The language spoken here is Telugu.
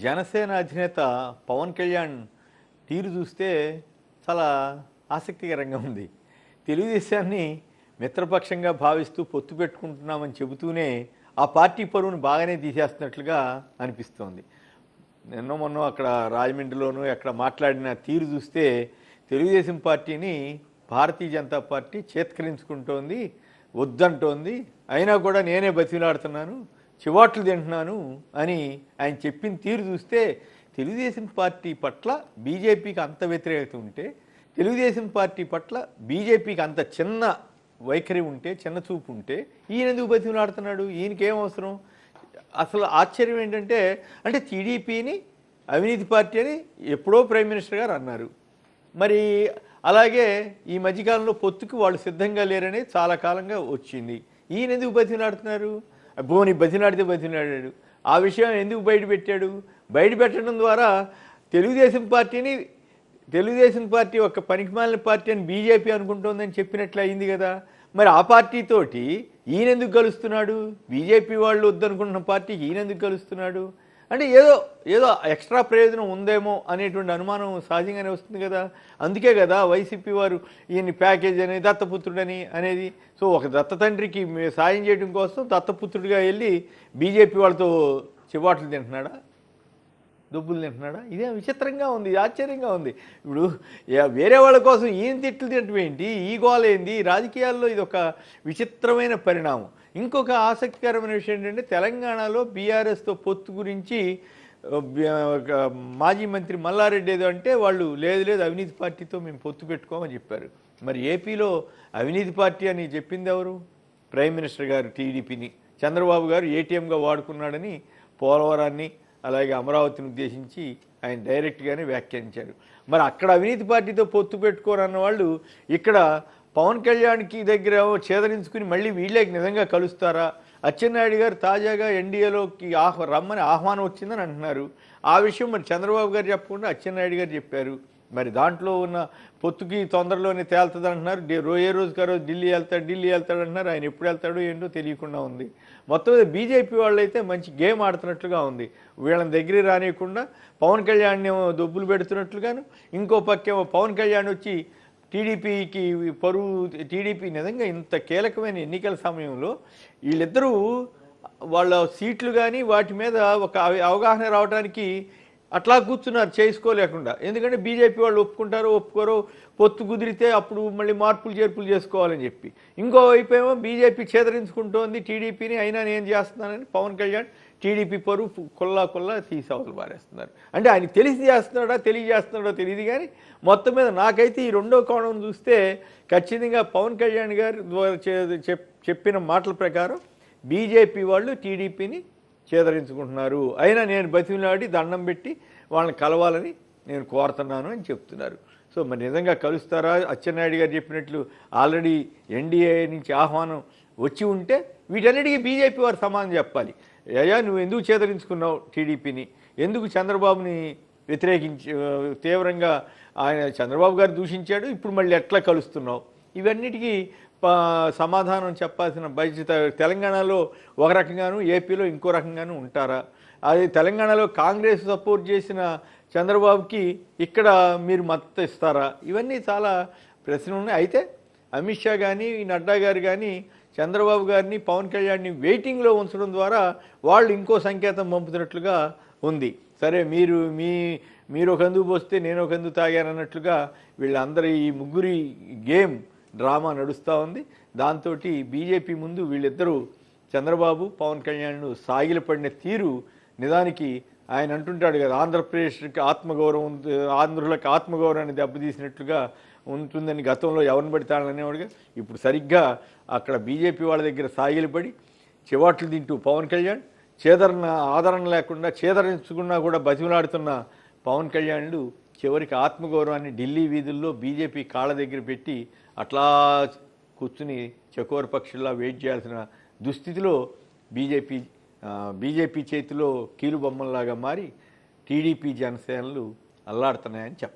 జనసేన అధినేత పవన్ కళ్యాణ్ తీరు చూస్తే చాలా ఆసక్తికరంగా ఉంది. తెలుగుదేశాన్ని మిత్రపక్షంగా భావిస్తూ పొత్తు పెట్టుకుంటున్నామని చెబుతూనే ఆ పార్టీ పరువును బాగానే తీసేస్తున్నట్లుగా అనిపిస్తోంది. నిన్న మొన్న అక్కడ రాజమండ్రిలోనూ అక్కడ మాట్లాడిన తీరు చూస్తే తెలుగుదేశం పార్టీని భారతీయ జనతా పార్టీ చేత్కరించుకుంటోంది, వద్దంటోంది. అయినా కూడా నేనే బతిలాడుతున్నాను, చివాట్లు తింటున్నాను అని ఆయన చెప్పిన తీరు చూస్తే తెలుగుదేశం పార్టీ పట్ల బీజేపీకి అంత వ్యతిరేకత ఉంటే, తెలుగుదేశం పార్టీ పట్ల బీజేపీకి అంత చిన్న వైఖరి ఉంటే, చిన్న చూపు ఉంటే ఈయన ఎందుకు బతిలాడుతున్నాడు? ఈయనకేం అవసరం? అసలు ఆశ్చర్యం ఏంటంటే, అంటే టీడీపీని అవినీతి పార్టీ అని ఎప్పుడో ప్రైమ్ మినిస్టర్ గారు అన్నారు. మరి అలాగే ఈ మధ్యకాలంలో పొత్తుకు వాళ్ళు సిద్ధంగా లేరని చాలా కాలంగా వచ్చింది. ఈయన ఎందుకు బతిలాడుతున్నారు? బోని బతిలాడితే బతిలాడాడు. ఆ విషయం ఎందుకు బయటపెట్టాడు? బయటపెట్టడం ద్వారా తెలుగుదేశం పార్టీ ఒక పనికిమాలిన పార్టీ అని బీజేపీ అనుకుంటోందని చెప్పినట్లు అయింది కదా. మరి ఆ పార్టీతోటి ఈయన ఎందుకు కలుస్తున్నాడు? బీజేపీ వాళ్ళు వద్దనుకుంటున్న పార్టీకి ఈయన ఎందుకు కలుస్తున్నాడు? అంటే ఏదో ఎక్స్ట్రా ప్రయోజనం ఉందేమో అనేటువంటి అనుమానం సహజంగానే వస్తుంది కదా. అందుకే కదా వైసీపీ వారు ఈయన్ని ప్యాకేజ్ అని దత్తపుత్రుడని అనేది. సో ఒక దత్త తండ్రికి సాయం చేయడం కోసం దత్తపుత్రుడిగా వెళ్ళి బీజేపీ వాళ్ళతో చివాట్లు తింటున్నాడా, దుబ్బులు తింటున్నాడా? ఇదే విచిత్రంగా ఉంది, ఆశ్చర్యంగా ఉంది. ఇప్పుడు వేరే వాళ్ళ కోసం ఈయన తిట్లు తినటం ఏంటి? ఈ గోల ఏంది? రాజకీయాల్లో ఇది ఒక విచిత్రమైన పరిణామం. ఇంకొక ఆసక్తికరమైన విషయం ఏంటంటే, తెలంగాణలో బీఆర్ఎస్తో పొత్తు గురించి మాజీ మంత్రి మల్లారెడ్డి ఏదో అంటే వాళ్ళు లేదు అవినీతి పార్టీతో మేము పొత్తు పెట్టుకోమని చెప్పారు. మరి ఏపీలో అవినీతి పార్టీ అని చెప్పింది ఎవరు? ప్రైమ్ మినిస్టర్ గారు టీడీపీని చంద్రబాబు గారు ఏటీఎంగా వాడుకున్నాడని పోలవరాన్ని అలాగే అమరావతిని ఉద్దేశించి ఆయన డైరెక్ట్గానే వ్యాఖ్యానించారు. మరి అక్కడ అవినీతి పార్టీతో పొత్తు పెట్టుకోరన్న వాళ్ళు ఇక్కడ పవన్ కళ్యాణ్కి దగ్గర ఛేదరించుకుని మళ్ళీ వీళ్ళకి నిజంగా కలుస్తారా? అచ్చెన్నాయుడు గారు తాజాగా ఎన్డీఏలోకి రమ్మని ఆహ్వానం వచ్చిందని అంటున్నారు. ఆ విషయం మరి చంద్రబాబు గారు చెప్పకుండా అచ్చెన్నాయుడు గారు చెప్పారు. మరి దాంట్లో ఉన్న పొత్తుకి తొందరలోనే తేలుతుంది అంటున్నారు. ఏ రోజుకి ఆ రోజు ఢిల్లీ వెళ్తాడు అంటున్నారు. ఆయన ఎప్పుడు వెళ్తాడో ఏంటో తెలియకుండా ఉంది. మొత్తం మీద బీజేపీ వాళ్ళు అయితే మంచి గేమ్ ఆడుతున్నట్లుగా ఉంది. వీళ్ళని దగ్గర రానియకుండా పవన్ కళ్యాణ్ ఏమో దొబ్బులు పెడుతున్నట్లుగాను, ఇంకో పక్కేమో పవన్ కళ్యాణ్ వచ్చి టీడీపీకి టీడీపీ నిజంగా ఇంత కీలకమైన ఎన్నికల సమయంలో వీళ్ళిద్దరూ వాళ్ళ సీట్లు కానీ వాటి మీద ఒక అవగాహన రావడానికి అట్లా కూర్చున్నారు చేసుకోలేకుండా. ఎందుకంటే బీజేపీ వాళ్ళు ఒప్పుకోరో పొత్తు కుదిరితే అప్పుడు మళ్ళీ మార్పులు చేర్పులు చేసుకోవాలని చెప్పి. ఇంకోవైపు ఏమో బీజేపీ ఛేదరించుకుంటోంది టీడీపీని, అయినా నేను చేస్తున్నానని పవన్ కళ్యాణ్ టీడీపీ పరువు కొల్లా తీసి అవతలు పారేస్తున్నారు. అంటే ఆయన తెలియజేస్తున్నాడో తెలియదు కానీ మొత్తం మీద నాకైతే ఈ రెండో కోణం చూస్తే ఖచ్చితంగా పవన్ కళ్యాణ్ గారు చెప్పిన మాటల ప్రకారం బీజేపీ వాళ్ళు టీడీపీని చేదరించుకుంటున్నారు. అయినా నేను బతిమిలాడి దండం పెట్టి వాళ్ళని కలవాలని నేను కోరుతున్నాను అని చెప్తున్నారు. సో మరి నిజంగా కలుస్తారా? అచ్చెన్నాయుడు గారు చెప్పినట్లు ఆల్రెడీ ఎన్డీఏ నుంచి ఆహ్వానం వచ్చి ఉంటే వీటన్నిటికీ బీజేపీ వారు సమాధానం చెప్పాలి. అయ్యా నువ్వు ఎందుకు చేదరించుకున్నావు టీడీపీని? ఎందుకు చంద్రబాబుని తీవ్రంగా ఆయన చంద్రబాబు గారు దూషించాడు, ఇప్పుడు మళ్ళీ ఎట్లా కలుస్తున్నావు? ఇవన్నిటికీ సమాధానం చెప్పాల్సిన బాధ్యత తెలంగాణలో ఒక రకంగాను, ఏపీలో ఇంకో రకంగాను ఉంటారా? అది తెలంగాణలో కాంగ్రెస్ సపోర్ట్ చేసిన చంద్రబాబుకి ఇక్కడ మీరు మద్దతు ఇస్తారా? ఇవన్నీ చాలా ప్రశ్నలు ఉన్నాయి. అయితే అమిత్ షా కానీ నడ్డా గారు కానీ చంద్రబాబు గారిని పవన్ కళ్యాణ్ని వెయిటింగ్లో ఉంచడం ద్వారా వాళ్ళు ఇంకో సంకేతం పంపుతున్నట్లుగా ఉంది. సరే మీరు ఒక అందుకు పోస్తే నేను ఒక అందుకు తాగానన్నట్లుగా వీళ్ళందరూ ఈ ముగ్గురి గేమ్ డ్రామా నడుస్తూ ఉంది. దాంతో బీజేపీ ముందు వీళ్ళిద్దరూ చంద్రబాబు పవన్ కళ్యాణ్ను సాగిలపడిన తీరు నిజానికి ఆయన అంటుంటాడు కదా, ఆంధ్రప్రదేశ్కి ఆత్మగౌరవం, ఆంధ్రులకు ఆత్మగౌరవాన్ని దెబ్బతీసినట్లుగా ఉంటుందని గతంలో ఎవరిని పడితాడనేవాడుగా ఇప్పుడు సరిగ్గా అక్కడ బీజేపీ వాళ్ళ దగ్గర సాగిలపడి చివాట్లు తింటూ పవన్ కళ్యాణ్ ఆదరణ లేకుండా చేదరించుకున్నా కూడా బతిమలాడుతున్న పవన్ కళ్యాణ్లు చివరికి ఆత్మగౌరవాన్ని ఢిల్లీ వీధుల్లో బీజేపీ కాళ్ళ దగ్గర పెట్టి అట్లా కూర్చుని చకోర పక్షుల్లా వెయిట్ చేయాల్సిన దుస్థితిలో బీజేపీ చేతిలో కీలుబొమ్మల్లాగా మారి టీడీపీ జనసేనలు అల్లాడుతున్నాయని చెప్పారు.